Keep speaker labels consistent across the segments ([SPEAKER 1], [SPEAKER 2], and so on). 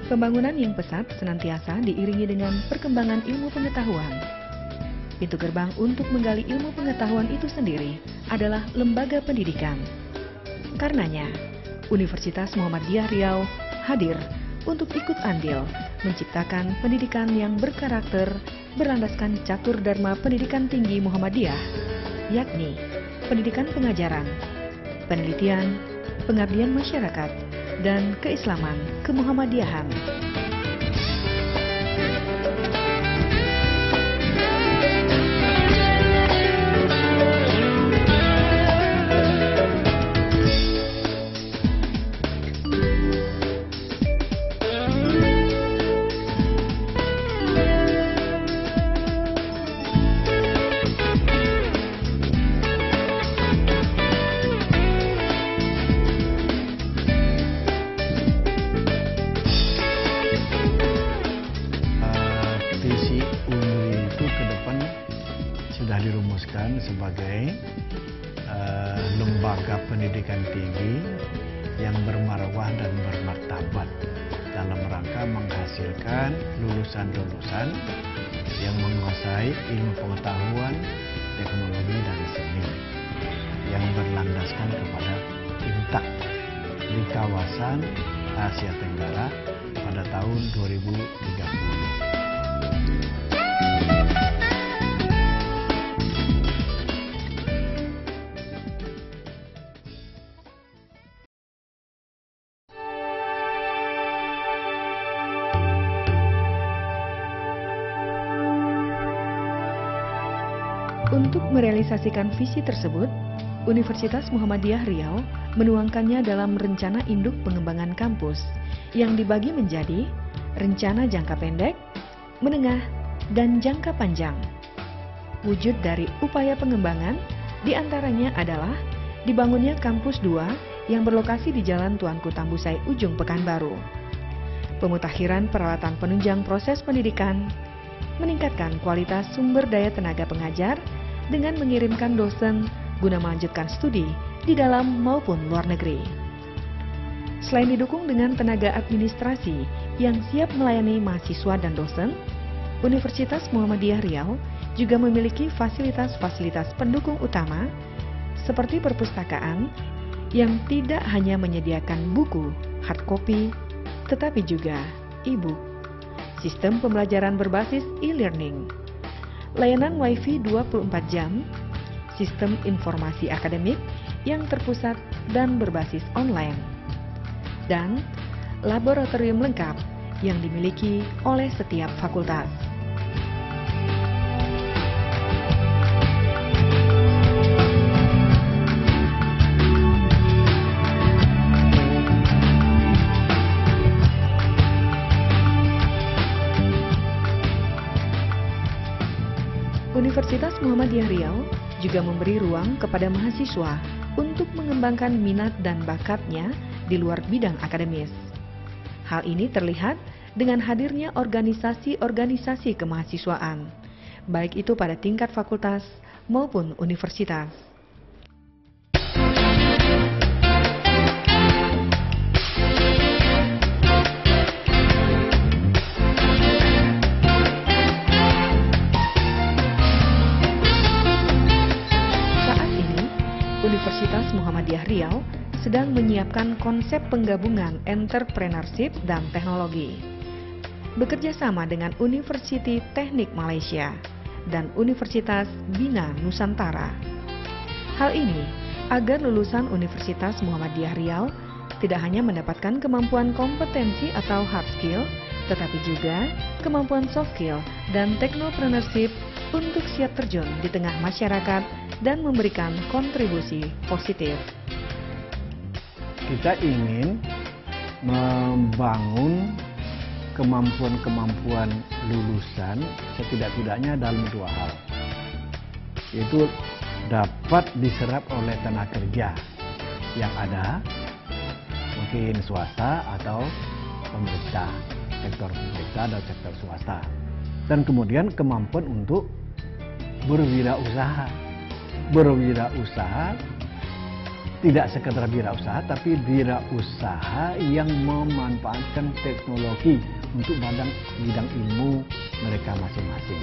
[SPEAKER 1] Pembangunan yang pesat senantiasa diiringi dengan perkembangan ilmu pengetahuan. Pintu gerbang untuk menggali ilmu pengetahuan itu sendiri adalah lembaga pendidikan. Karenanya, Universitas Muhammadiyah Riau hadir untuk ikut andil menciptakan pendidikan yang berkarakter berlandaskan catur dharma pendidikan tinggi Muhammadiyah, yakni pendidikan pengajaran, penelitian, pengabdian masyarakat, dan keislaman kemuhammadiyahan.
[SPEAKER 2] Sudah dirumuskan sebagai lembaga pendidikan tinggi yang bermarwah dan bermartabat dalam rangka menghasilkan lulusan-lulusan yang menguasai ilmu pengetahuan, teknologi, dan seni yang berlandaskan kepada imtak di kawasan Asia Tenggara pada tahun 2030.
[SPEAKER 1] Untuk merealisasikan visi tersebut, Universitas Muhammadiyah Riau menuangkannya dalam rencana induk pengembangan kampus yang dibagi menjadi rencana jangka pendek, menengah, dan jangka panjang. Wujud dari upaya pengembangan diantaranya adalah dibangunnya kampus 2 yang berlokasi di Jalan Tuanku Tambusai Ujung Pekanbaru, pemutakhiran peralatan penunjang proses pendidikan, meningkatkan kualitas sumber daya tenaga pengajar dengan mengirimkan dosen guna melanjutkan studi di dalam maupun luar negeri. Selain didukung dengan tenaga administrasi yang siap melayani mahasiswa dan dosen, Universitas Muhammadiyah Riau juga memiliki fasilitas-fasilitas pendukung utama seperti perpustakaan yang tidak hanya menyediakan buku hard copy, tetapi juga e-book, sistem pembelajaran berbasis e-learning, layanan Wi-Fi 24 jam, sistem informasi akademik yang terpusat dan berbasis online, dan laboratorium lengkap yang dimiliki oleh setiap fakultas. Universitas Muhammadiyah Riau juga memberi ruang kepada mahasiswa untuk mengembangkan minat dan bakatnya di luar bidang akademis. Hal ini terlihat dengan hadirnya organisasi-organisasi kemahasiswaan, baik itu pada tingkat fakultas maupun universitas. Universitas Muhammadiyah Riau sedang menyiapkan konsep penggabungan entrepreneurship dan teknologi. Bekerja sama dengan Universiti Teknik Malaysia dan Universitas Bina Nusantara. Hal ini agar lulusan Universitas Muhammadiyah Riau tidak hanya mendapatkan kemampuan kompetensi atau hard skill, tetapi juga kemampuan soft skill dan technopreneurship untuk siap terjun di tengah masyarakat dan memberikan kontribusi positif.
[SPEAKER 2] Kita ingin membangun kemampuan-kemampuan lulusan setidak-tidaknya dalam 2 hal, yaitu dapat diserap oleh tenaga kerja yang ada, mungkin swasta atau pemerintah, sektor pemerintah dan sektor swasta, dan kemudian kemampuan untuk berwirausaha tidak sekedar wirausaha, tapi wirausaha yang memanfaatkan teknologi untuk bidang ilmu mereka masing-masing.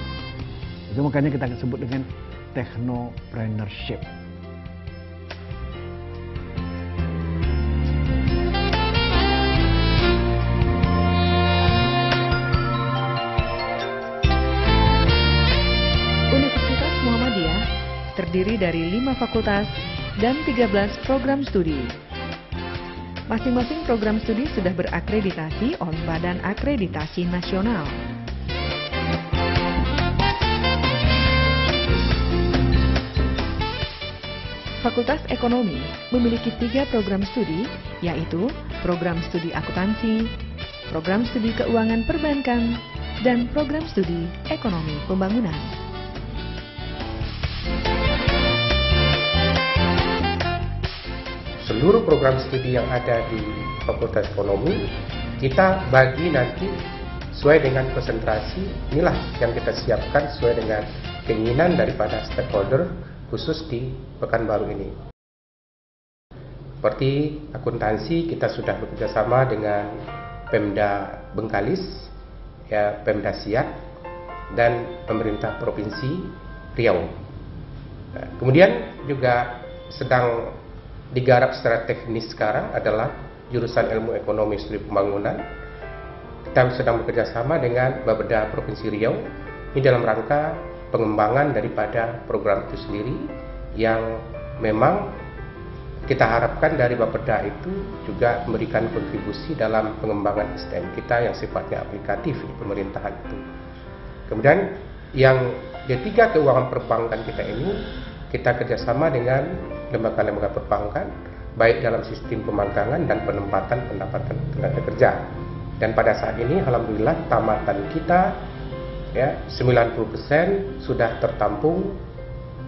[SPEAKER 2] Itu makanya kita sebut dengan technopreneurship.
[SPEAKER 1] Universitas Muhammadiyah terdiri dari 5 fakultas dan 13 program studi. Masing-masing program studi sudah berakreditasi oleh Badan Akreditasi Nasional. Fakultas Ekonomi memiliki 3 program studi, yaitu program studi akuntansi, program studi keuangan perbankan, dan program studi ekonomi pembangunan.
[SPEAKER 3] Seluruh program studi yang ada di Fakultas Ekonomi kita bagi nanti sesuai dengan konsentrasi. Inilah yang kita siapkan sesuai dengan keinginan daripada stakeholder khusus di Pekanbaru ini. Seperti akuntansi, kita sudah bekerjasama dengan Pemda Bengkalis, ya, Pemda Siak, dan pemerintah Provinsi Riau. Nah, kemudian juga sedang digarap secara teknis sekarang adalah jurusan ilmu ekonomi studi pembangunan. Kita sedang bekerjasama dengan Bapeda Provinsi Riau ini dalam rangka pengembangan daripada program itu sendiri, yang memang kita harapkan dari Bapeda itu juga memberikan kontribusi dalam pengembangan SDM kita yang sifatnya aplikatif di pemerintahan itu. Kemudian yang D3 keuangan perbankan kita ini, kita kerjasama dengan lembaga-lembaga perbankan, baik dalam sistem pemagangan dan penempatan pendapatan tenaga kerja. Dan pada saat ini, alhamdulillah, tamatan kita ya 90% sudah tertampung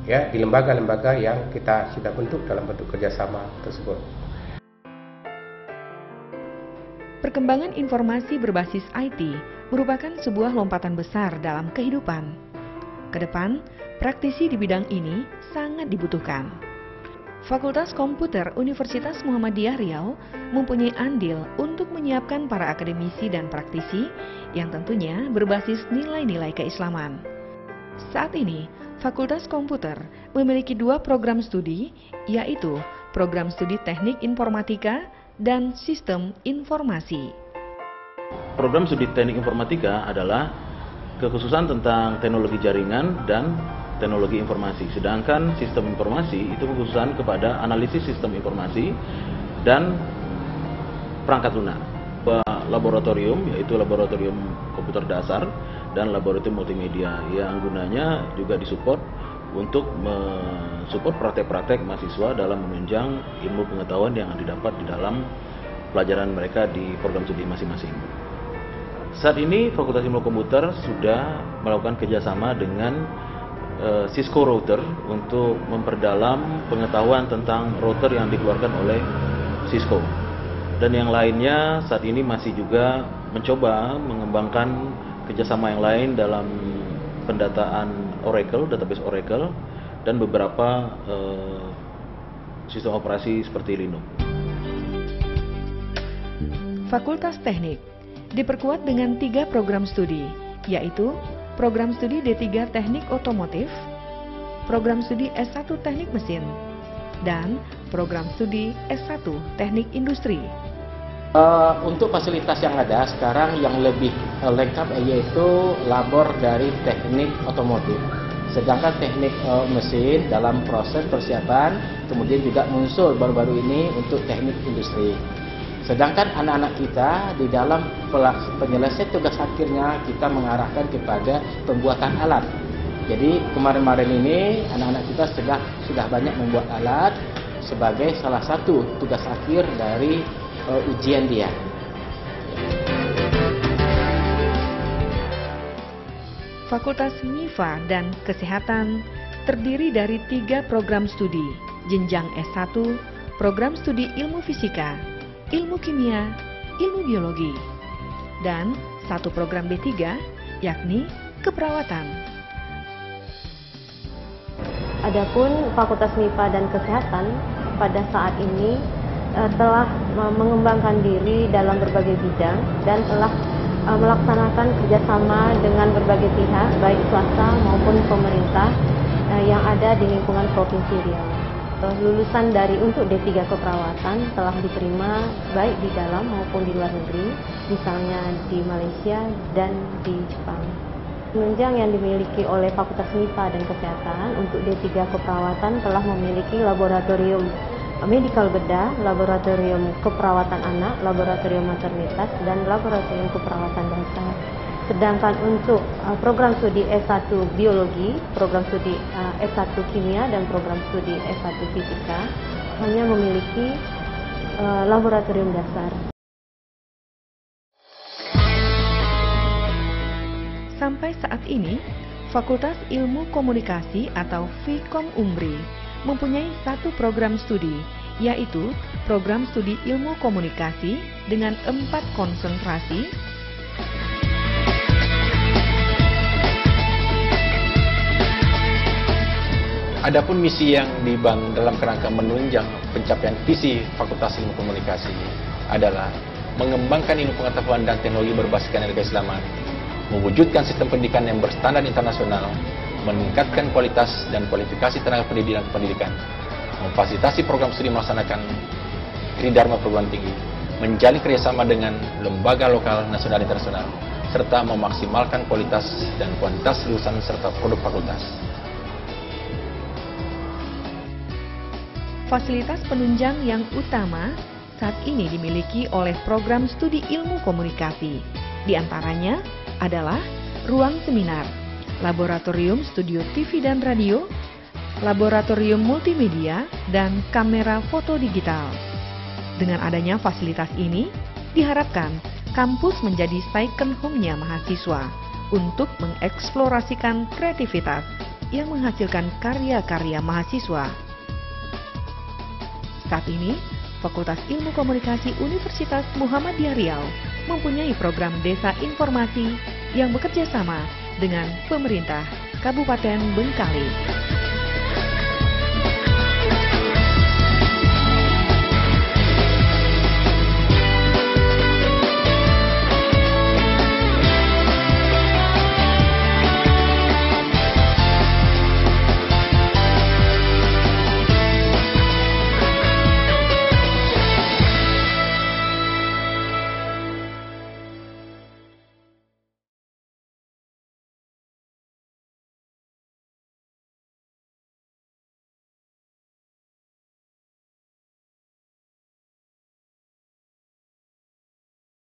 [SPEAKER 3] ya di lembaga-lembaga yang kita sudah bentuk dalam bentuk kerjasama tersebut.
[SPEAKER 1] Perkembangan informasi berbasis IT merupakan sebuah lompatan besar dalam kehidupan. Kedepan, praktisi di bidang ini sangat dibutuhkan. Fakultas Komputer Universitas Muhammadiyah Riau mempunyai andil untuk menyiapkan para akademisi dan praktisi yang tentunya berbasis nilai-nilai keislaman. Saat ini, Fakultas Komputer memiliki 2 program studi, yaitu program studi Teknik Informatika dan Sistem Informasi.
[SPEAKER 4] Program studi Teknik Informatika adalah kekhususan tentang teknologi jaringan dan teknologi informasi. Sedangkan sistem informasi itu kekhususan kepada analisis sistem informasi dan perangkat lunak. Laboratorium, yaitu laboratorium komputer dasar dan laboratorium multimedia, yang gunanya juga disupport untuk mensupport praktek-praktek mahasiswa dalam menunjang ilmu pengetahuan yang didapat di dalam pelajaran mereka di program studi masing-masing. Saat ini Fakultas Ilmu Komputer sudah melakukan kerjasama dengan Cisco Router untuk memperdalam pengetahuan tentang router yang dikeluarkan oleh Cisco. Dan yang lainnya saat ini masih juga mencoba mengembangkan kerjasama yang lain dalam pendataan Oracle, database Oracle, dan beberapa sistem operasi seperti Linux.
[SPEAKER 1] Fakultas Teknik diperkuat dengan 3 program studi, yaitu program studi D3 Teknik Otomotif, program studi S1 Teknik Mesin, dan program studi S1 Teknik Industri.
[SPEAKER 5] Untuk fasilitas yang ada sekarang yang lebih lengkap yaitu labor dari teknik otomotif. Sedangkan teknik mesin dalam proses persiapan, kemudian juga muncul baru-baru ini untuk teknik industri. Sedangkan anak-anak kita di dalam penyelesaian tugas akhirnya kita mengarahkan kepada pembuatan alat. Jadi kemarin-kemarin ini anak-anak kita sudah banyak membuat alat sebagai salah satu tugas akhir dari ujian dia.
[SPEAKER 1] Fakultas MIPA dan Kesehatan terdiri dari 3 program studi, jenjang S1, program studi Ilmu Fisika, Ilmu Kimia, Ilmu Biologi, dan 1 program D3, yakni Keperawatan.
[SPEAKER 6] Adapun Fakultas MIPA dan Kesehatan pada saat ini telah mengembangkan diri dalam berbagai bidang dan telah melaksanakan kerjasama dengan berbagai pihak, baik swasta maupun pemerintah yang ada di lingkungan Provinsi Riau. Lulusan dari untuk D3 keperawatan telah diterima baik di dalam maupun di luar negeri, misalnya di Malaysia dan di Jepang. Penunjang yang dimiliki oleh Fakultas MIPA dan Kesehatan untuk D3 keperawatan telah memiliki laboratorium medikal bedah, laboratorium keperawatan anak, laboratorium maternitas, dan laboratorium keperawatan dasar. Sedangkan untuk program studi S1 biologi, program studi S1 kimia, dan program studi S1 fisika hanya memiliki laboratorium dasar.
[SPEAKER 1] Sampai saat ini, Fakultas Ilmu Komunikasi atau Vkom Umbri mempunyai satu program studi, yaitu program studi ilmu komunikasi dengan 4 konsentrasi.
[SPEAKER 5] Adapun misi yang dibangun dalam kerangka menunjang pencapaian visi Fakultas Ilmu Komunikasi adalah mengembangkan ilmu pengetahuan dan teknologi berbasiskan nilai keislaman, mewujudkan sistem pendidikan yang berstandar internasional, meningkatkan kualitas dan kualifikasi tenaga pendidik dan pendidikan, memfasilitasi program studi melaksanakan tridharma perguruan tinggi, menjalin kerjasama dengan lembaga lokal, nasional, dan internasional, serta memaksimalkan kualitas dan kuantitas lulusan serta produk fakultas.
[SPEAKER 1] Fasilitas penunjang yang utama saat ini dimiliki oleh program studi ilmu komunikasi. Di antaranya adalah ruang seminar, laboratorium studio TV dan radio, laboratorium multimedia, dan kamera foto digital. Dengan adanya fasilitas ini, diharapkan kampus menjadi second home-nya mahasiswa untuk mengeksplorasikan kreativitas yang menghasilkan karya-karya mahasiswa. Saat ini, Fakultas Ilmu Komunikasi Universitas Muhammadiyah Riau mempunyai program Desa Informasi yang bekerja sama dengan pemerintah Kabupaten Bengkali.